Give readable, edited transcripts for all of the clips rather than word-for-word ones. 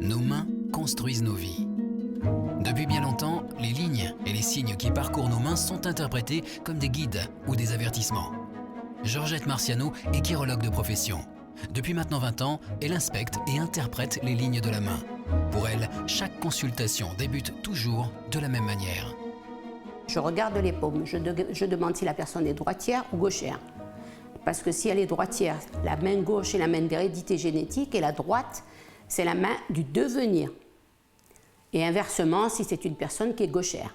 Nos mains construisent nos vies. Depuis bien longtemps, les lignes et les signes qui parcourent nos mains sont interprétés comme des guides ou des avertissements. Georgette Marciano est chirologue de profession. Depuis maintenant 20 ans, elle inspecte et interprète les lignes de la main. Pour elle, chaque consultation débute toujours de la même manière. Je regarde les paumes, je demande si la personne est droitière ou gauchère. Parce que si elle est droitière, la main gauche est la main d'hérédité génétique et la droite, c'est la main du devenir. Et inversement, si c'est une personne qui est gauchère.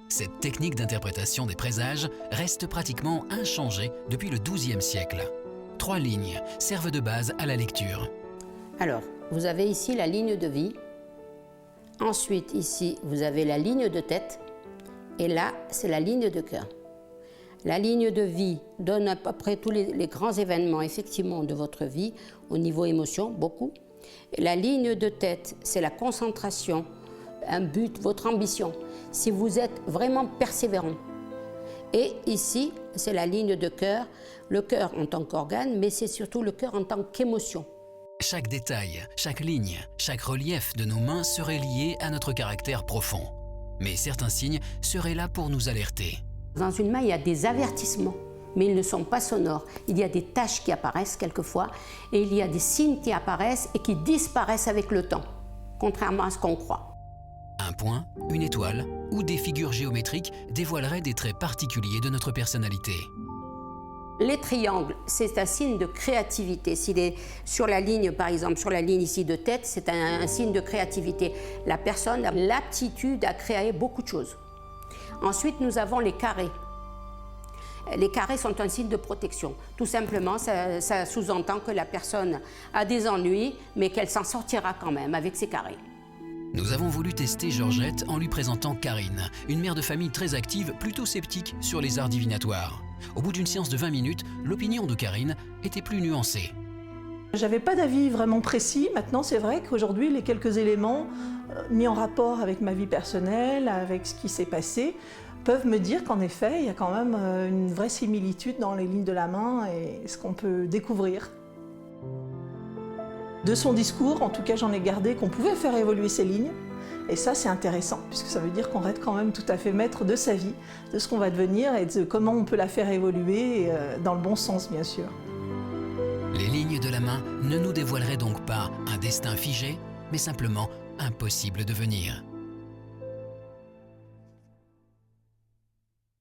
Cette technique d'interprétation des présages reste pratiquement inchangée depuis le XIIe siècle. 3 lignes servent de base à la lecture. Alors, vous avez ici la ligne de vie. Ensuite, ici, vous avez la ligne de tête. Et là, c'est la ligne de cœur. La ligne de vie donne à peu près tous les grands événements, effectivement, de votre vie, au niveau émotion, beaucoup. Et la ligne de tête, c'est la concentration, un but, votre ambition, si vous êtes vraiment persévérant. Et ici, c'est la ligne de cœur, le cœur en tant qu'organe, mais c'est surtout le cœur en tant qu'émotion. Chaque détail, chaque ligne, chaque relief de nos mains serait lié à notre caractère profond. Mais certains signes seraient là pour nous alerter. Dans une main, il y a des avertissements, mais ils ne sont pas sonores. Il y a des taches qui apparaissent quelquefois, et il y a des signes qui apparaissent et qui disparaissent avec le temps, contrairement à ce qu'on croit. Un point, une étoile ou des figures géométriques dévoileraient des traits particuliers de notre personnalité. Les triangles, c'est un signe de créativité. S'il est sur la ligne, par exemple, sur la ligne ici de tête, c'est un signe de créativité. La personne a l'aptitude à créer beaucoup de choses. Ensuite, nous avons les carrés. Les carrés sont un signe de protection. Tout simplement, ça sous-entend que la personne a des ennuis, mais qu'elle s'en sortira quand même avec ses carrés. Nous avons voulu tester Georgette en lui présentant Karine, une mère de famille très active, plutôt sceptique sur les arts divinatoires. Au bout d'une séance de 20 minutes, l'opinion de Karine était plus nuancée. J'avais pas d'avis vraiment précis. Maintenant, c'est vrai qu'aujourd'hui, les quelques éléments mis en rapport avec ma vie personnelle, avec ce qui s'est passé, peuvent me dire qu'en effet, il y a quand même une vraie similitude dans les lignes de la main et ce qu'on peut découvrir. De son discours, en tout cas, j'en ai gardé qu'on pouvait faire évoluer ces lignes. Et ça, c'est intéressant, puisque ça veut dire qu'on reste quand même tout à fait maître de sa vie, de ce qu'on va devenir et de comment on peut la faire évoluer dans le bon sens, bien sûr. Les lignes de la main ne nous dévoileraient donc pas un destin figé, mais simplement un possible devenir.